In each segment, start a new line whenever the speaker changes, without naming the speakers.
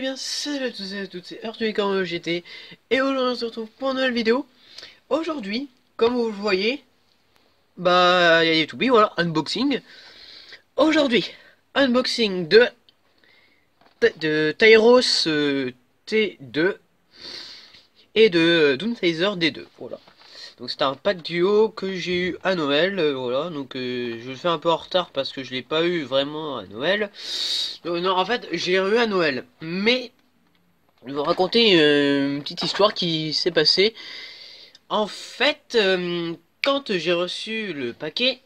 bien, salut à tous et à toutes, c'est Arthur comme GT et aujourd'hui on se retrouve pour une nouvelle vidéo. Aujourd'hui, comme vous le voyez, bah il y a YouTube, voilà, unboxing. Aujourd'hui, unboxing de Tyros T2 et de Doomsazer D2, voilà. Donc c'est un pack duo que j'ai eu à Noël, voilà, donc je le fais un peu en retard parce que je l'ai pas eu vraiment à Noël. Non, en fait, j'ai eu à Noël, mais je vais vous raconter une petite histoire qui s'est passée. En fait, quand j'ai reçu le paquet,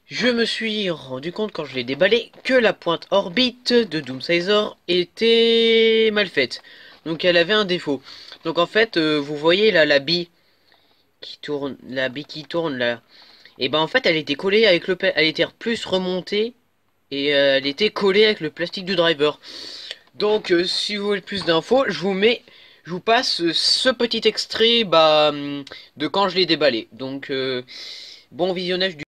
je me suis rendu compte quand je l'ai déballé que la pointe orbite de Doomsazer était mal faite. Donc elle avait un défaut. Donc en fait, vous voyez là la bille qui tourne là. Et ben en fait, elle était collée avec elle était plus remontée et elle était collée avec le plastique du driver. Donc, si vous voulez plus d'infos, je vous passe ce petit extrait de quand je l'ai déballé. Donc, bon visionnage du...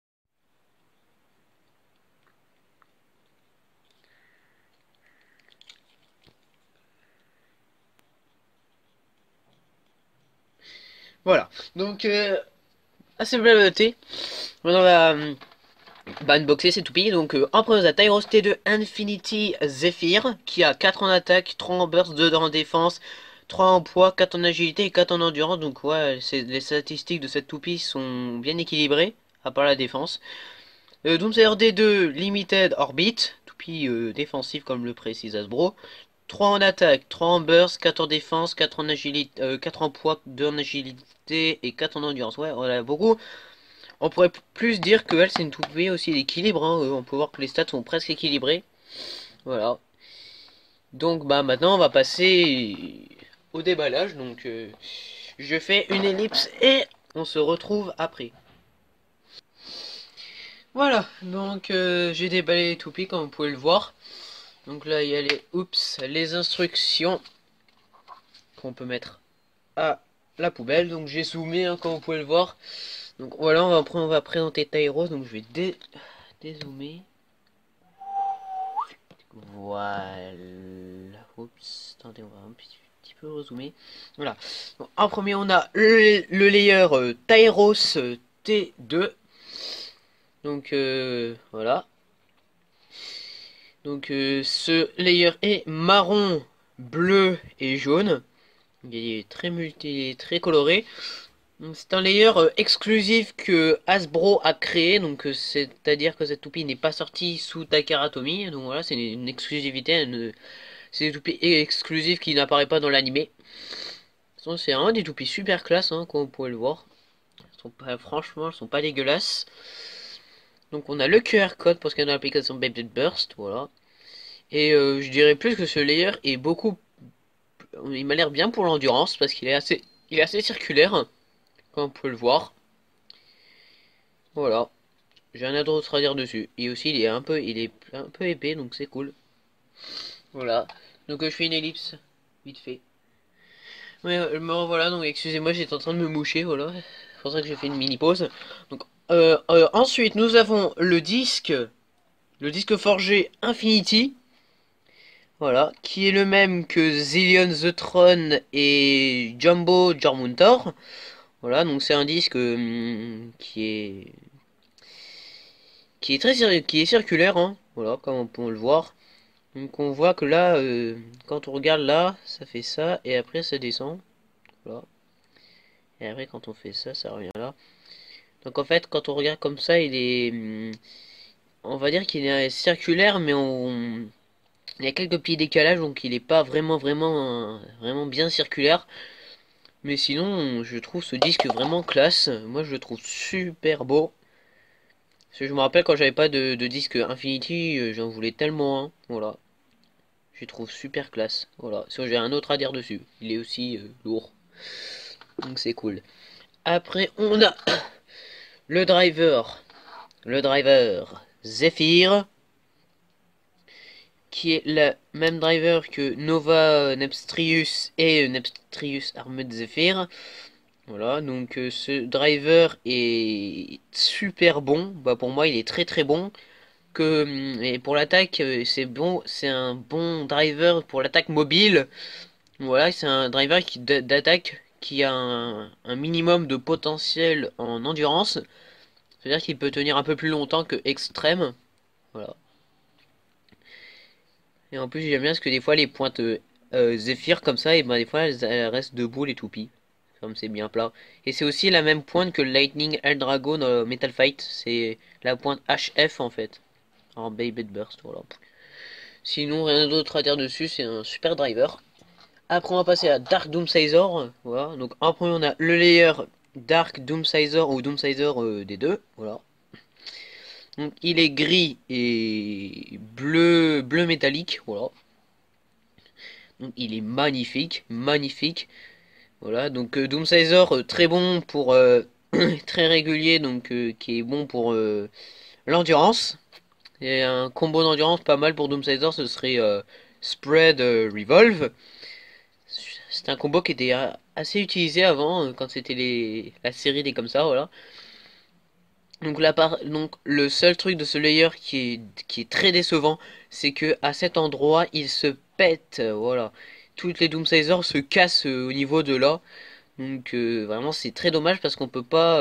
Voilà. Donc, assez bien noté. Maintenant, unboxer, c'est tout pire. Donc, en premier, la Tyros T2 Infinity Zephyr, qui a 4 en attaque, 3 en burst, 2 en défense, 3 en poids, 4 en agilité et 4 en endurance. Donc, ouais, les statistiques de cette toupie sont bien équilibrées, à part la défense. Doomsayer D2 Limited Orbit, toupie défensif comme le précise Hasbro. 3 en attaque, 3 en burst, 4 en défense, 4 en agilité, 4 en poids, 2 en agilité et 4 en endurance. Ouais, on a beaucoup. On pourrait plus dire que elle c'est une toupie aussi d'équilibre, hein. On peut voir que les stats sont presque équilibrés. Voilà. Donc bah maintenant on va passer au déballage. Donc je fais une ellipse et on se retrouve après. Voilà, donc j'ai déballé les toupies comme vous pouvez le voir. Donc là il y a les instructions qu'on peut mettre à la poubelle. Donc j'ai zoomé comme vous pouvez le voir. Donc voilà, on va présenter Tyros. Donc je vais dézoomer. Voilà. Oups, attendez, on va un petit peu rezoomer. Voilà. Donc, en premier on a le layer Tyros T2. Donc voilà. Donc ce layer est marron, bleu et jaune. Il est il est très coloré. C'est un layer exclusif que Hasbro a créé. Donc c'est-à-dire que cette toupie n'est pas sortie sous Takara Tomy. Donc voilà, c'est une exclusivité. C'est une toupie exclusive qui n'apparaît pas dans l'animé. C'est vraiment des toupies super classe, hein, comme vous pouvez le voir. Franchement, elles sont pas dégueulasses. Donc on a le QR code parce qu'il y a dans l'application Baby Burst, voilà. Et je dirais plus que ce layer est beaucoup... Il m'a l'air bien pour l'endurance parce il est assez circulaire, comme vous pouvez le voir. Voilà. J'ai rien d'autre à dire dessus. Et aussi il est un peu épais donc c'est cool. Voilà. Donc je fais une ellipse, vite fait. Ouais, me revoilà, donc excusez-moi, j'étais en train de me moucher, voilà. C'est pour ça que j'ai fait une mini pause. Donc ensuite nous avons le disque forgé Infinity. Voilà, qui est le même que Zillion the Throne et Jumbo Jormuntor. Voilà, donc c'est un disque qui est circulaire, hein. Voilà, comme on peut le voir. Donc on voit que là, quand on regarde là, ça fait ça et après ça descend. Voilà. Et après quand on fait ça, ça revient là. Donc en fait, quand on regarde comme ça, on va dire qu'il est circulaire, mais il y a quelques petits décalages, donc il est pas vraiment bien circulaire. Mais sinon, je trouve ce disque vraiment classe. Moi, je le trouve super beau. Parce que je me rappelle quand j'avais pas de disque Infinity, j'en voulais tellement un. Voilà. Je le trouve super classe. Voilà. Sinon, j'ai un autre à dire dessus. Il est aussi lourd. Donc, c'est cool. Après, on a le driver. Le driver Zephyr. Qui est le même driver que Nova Nepstrius et Nepstrius Armored Zephyr. Voilà, donc ce driver est super bon. Bah pour moi, il est très très bon. et pour l'attaque, c'est bon, c'est un bon driver pour l'attaque mobile. Voilà, c'est un driver d'attaque qui a un minimum de potentiel en endurance. C'est-à-dire qu'il peut tenir un peu plus longtemps que extrême. Voilà. Et en plus, j'aime bien parce que des fois, les pointes Zephyr comme ça, et ben des fois, elles restent debout, les toupies. Comme c'est bien plat. Et c'est aussi la même pointe que le Lightning Eldragon Metal Fight. C'est la pointe HF en fait. En Baby Burst, voilà. Sinon, rien d'autre à dire dessus, c'est un super driver. Après, on va passer à Dark Doomsizer. Voilà. Donc, en premier, on a le layer Dark Doomsizer ou Doomsizer des deux. Voilà. Donc, il est gris et bleu métallique. Voilà. Donc, il est magnifique. Magnifique. Voilà. Donc, Doomsizer, très bon pour. Très régulier. Donc, qui est bon pour l'endurance. Et un combo d'endurance pas mal pour Doomsizer, ce serait Spread Revolve. C'est un combo qui était assez utilisé avant, quand c'était la série des comme ça, voilà. Donc, donc le seul truc de ce layer qui est très décevant, c'est que à cet endroit, il se pète, voilà. Toutes les Doomsizer se cassent au niveau de là. Donc vraiment c'est très dommage parce on peut pas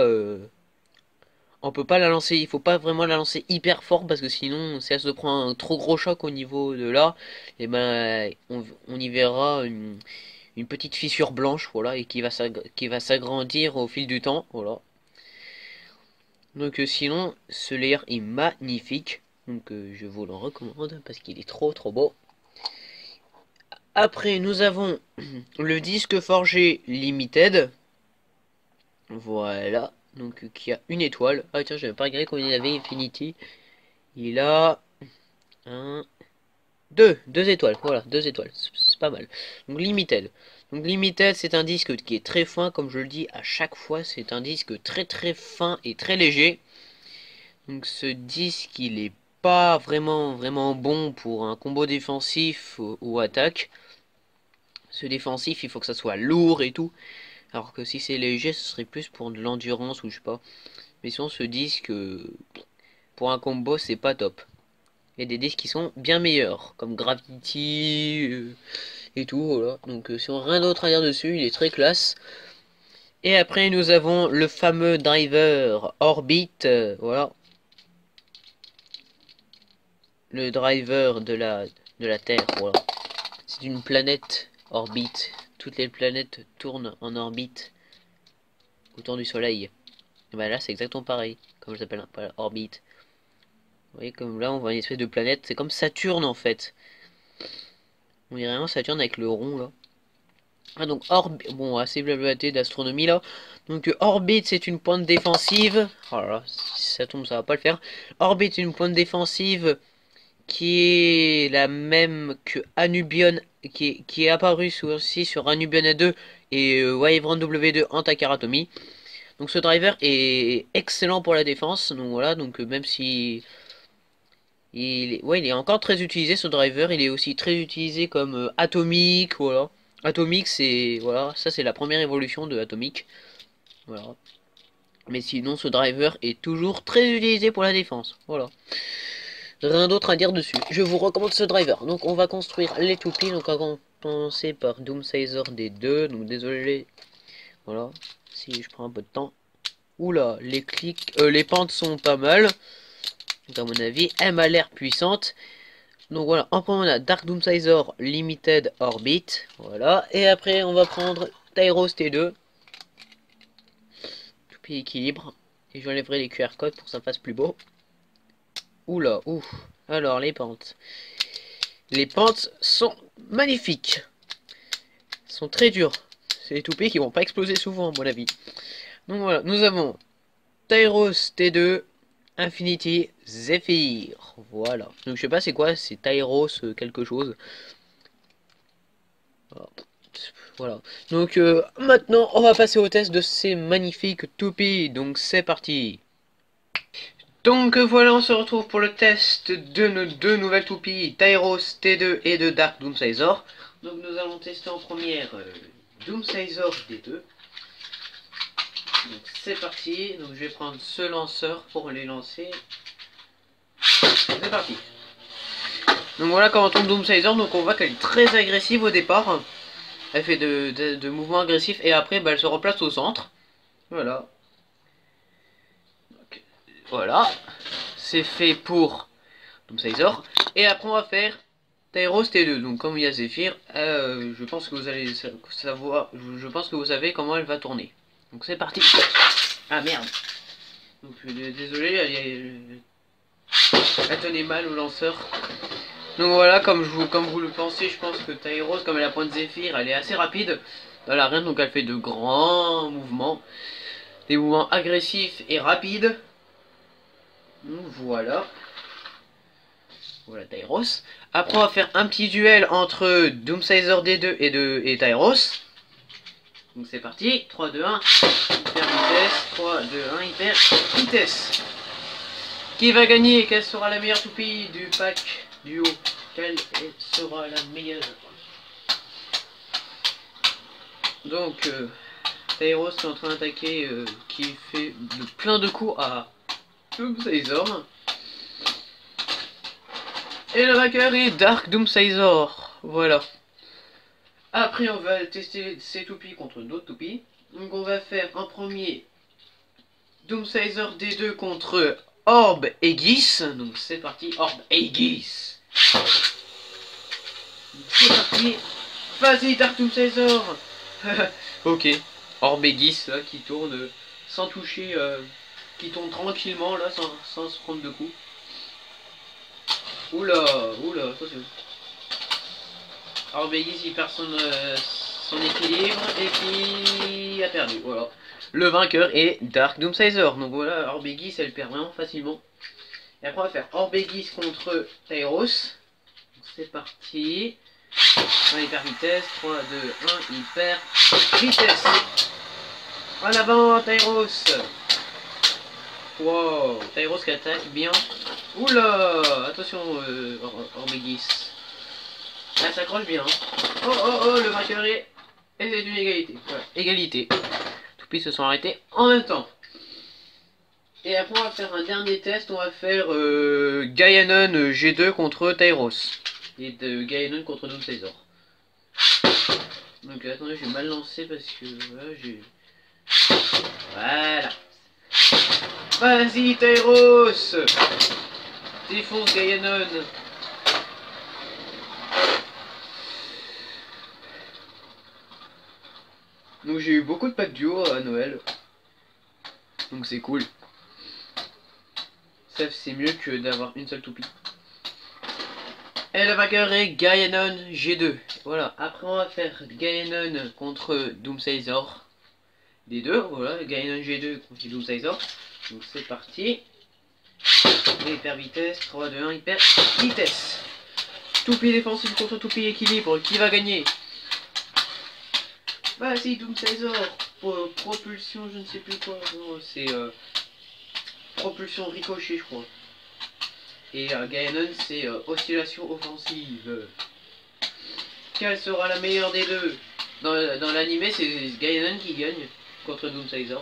la lancer, il faut pas vraiment la lancer hyper fort parce que sinon si elle se prend un trop gros choc au niveau de là, et ben on y verra une petite fissure blanche, voilà, et qui va s'agrandir au fil du temps, voilà. Donc sinon, ce layer est magnifique, donc je vous le recommande parce qu'il est trop beau. Après, nous avons le disque forgé Limited, voilà, donc qui a une étoile. Ah tiens, j'avais pas regardé combien il avait Infinity. Il a un, deux étoiles, voilà, deux étoiles, c'est pas mal. Donc Limited. Donc Limited, c'est un disque qui est très fin, comme je le dis à chaque fois, c'est un disque très fin et très léger. Donc ce disque, il est pas vraiment bon pour un combo défensif ou attaque. Ce défensif, il faut que ça soit lourd et tout. Alors que si c'est léger, ce serait plus pour de l'endurance ou je sais pas. Mais sinon, ce disque, pour un combo, c'est pas top. Il y a des disques qui sont bien meilleurs, comme Gravity et tout, voilà. Donc si on n'a rien d'autre à dire dessus, il est très classe. Et après nous avons le fameux driver Orbit, voilà. Le driver de la Terre, voilà. C'est une planète orbite. Toutes les planètes tournent en orbite autour du Soleil. Et ben là c'est exactement pareil, comme je l'appelle, orbite. Vous voyez comme là on voit une espèce de planète, c'est comme Saturne en fait. On dirait vraiment Saturne avec le rond là. Ah donc bon assez blablaté d'astronomie là. Donc Orbit c'est une pointe défensive. Oh là là, si ça tombe ça va pas le faire. Orbit est une pointe défensive qui est la même que Anubion, qui est apparue aussi sur Anubion A2 et Wyvern W2 en Takaratomi. Donc ce driver est excellent pour la défense. Donc voilà, donc même si il est encore très utilisé ce driver, il est aussi très utilisé comme Atomic, voilà. Atomic c'est voilà, ça c'est la première évolution de Atomic. Voilà. Mais sinon ce driver est toujours très utilisé pour la défense. Voilà. Rien d'autre à dire dessus. Je vous recommande ce driver. Donc on va construire les toupies. Donc on va commencer par Doomsizer D2. Donc désolé. Voilà. Si je prends un peu de temps. Oula, les pentes sont pas mal. Donc à mon avis, elle m'a l'air puissante. Donc voilà, en premier on a Dark Doomsizer Limited Orbit. Voilà. Et après on va prendre Tyros T2. Toupie équilibre. Et j'enlèverai les QR codes pour que ça fasse plus beau. Oula, ouf. Alors les pentes. Les pentes sont magnifiques. Sont très dures. C'est des toupies qui vont pas exploser souvent à mon avis. Donc voilà, nous avons Tyros T2, Infinity Zephyr. Voilà. Donc je sais pas c'est quoi, c'est Tyros quelque chose. Voilà. Donc maintenant on va passer au test de ces magnifiques toupies. Donc c'est parti. Donc voilà, on se retrouve pour le test de nos deux nouvelles toupies, Tyros T2 et de Dark Doomsizer. Donc nous allons tester en première Doomsizer D2. Donc c'est parti, donc je vais prendre ce lanceur pour les lancer. C'est parti. Donc voilà comment tombe Doomsizer. Donc on voit qu'elle est très agressive au départ. Elle fait de mouvements agressifs et après bah, elle se replace au centre. Voilà. Donc, voilà. C'est fait pour Doomsizer. Et après on va faire Tyros T2. Donc comme il y a Zephyr, je pense que vous allez savoir. Je pense que vous savez comment elle va tourner. Donc c'est parti. Ah merde. Donc désolé, elle tenait mal au lanceur. Donc voilà, comme vous le pensez, je pense que Tyros, comme elle a point de Zephyr, elle est assez rapide dans l'arène, donc elle fait de grands mouvements. Des mouvements agressifs et rapides. Donc voilà. Voilà Tyros. Après on va faire un petit duel entre Doomsizer D2 et Tyros. Donc c'est parti. 3, 2, 1. Hyper vitesse. 3, 2, 1. Hyper vitesse. Qui va gagner? Quelle sera la meilleure toupie du pack du haut? Quelle sera la meilleure? Donc Tyros qui est en train d'attaquer, qui fait plein de coups à Doomsizer. Et le vainqueur est Dark Doomsizer. Voilà. Après on va tester ces toupies contre d'autres toupies. Donc on va faire en premier Doomsizer D2 contre Orb Aegis. Donc c'est parti, Orb Aegis. C'est parti. Vas-y Dark Doomsizer. Ok. Orb Aegis là qui tourne sans toucher, qui tourne tranquillement là sans se prendre de coups. Oula, oula, attention. Orb Aegis il perd son équilibre et puis a perdu, voilà. Le vainqueur est Dark Doomsizer. Donc voilà, Orb Aegis elle perd vraiment facilement. Et après on va faire Orb Aegis contre Tyros. C'est parti. Hyper vitesse, 3, 2, 1, hyper vitesse. En avant Tyros. Wow, Tyros qui attaque bien. Oula, attention Orb Aegis. Elle s'accroche bien. Oh oh oh, le vainqueur est... Et c'est une égalité. Voilà, égalité. Toupies se sont arrêtés en même temps. Et après on va faire un dernier test. On va faire Gaianon G2 contre Tyros. Et de Gaianon contre Doomsizer. Donc attendez, j'ai mal lancé parce que voilà, j'ai... Voilà. Vas-y Tyros. Défonce Gaianon. Donc j'ai eu beaucoup de packs duo à Noël. Donc c'est cool. Ça c'est mieux que d'avoir une seule toupie. Et le vainqueur est Gaianon G2. Voilà, après on va faire Gaianon contre Doomsizer. Les deux, voilà, Gaianon G2 contre Doomsizer. Donc c'est parti. Hyper vitesse, 3, 2, 1, hyper vitesse. Toupie défensive contre toupie équilibre, qui va gagner? Vas-y Doomsizer. Propulsion, je ne sais plus quoi. C'est propulsion ricochet, je crois. Et Gaianon, c'est oscillation offensive. Quelle sera la meilleure des deux? Dans l'anime, c'est Gaianon qui gagne contre Doomsizer.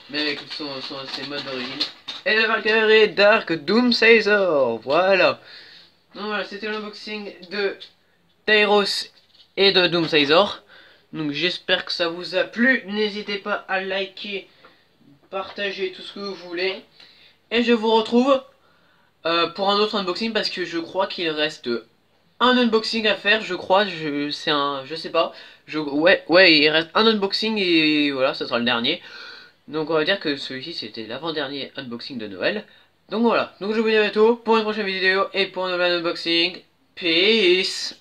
Mais avec ses modes d'origine. Et le vainqueur est Dark Doomsizer. Voilà. Donc voilà, c'était l'unboxing de Tyros et de Doomsizer. Donc j'espère que ça vous a plu. N'hésitez pas à liker, partager tout ce que vous voulez. Et je vous retrouve pour un autre unboxing parce que je crois qu'il reste un unboxing à faire. Je crois, je sais pas. Ouais, il reste un unboxing et voilà, ça sera le dernier. Donc on va dire que celui-ci c'était l'avant-dernier unboxing de Noël. Donc voilà, donc je vous dis à bientôt pour une prochaine vidéo et pour un nouvel unboxing. Peace.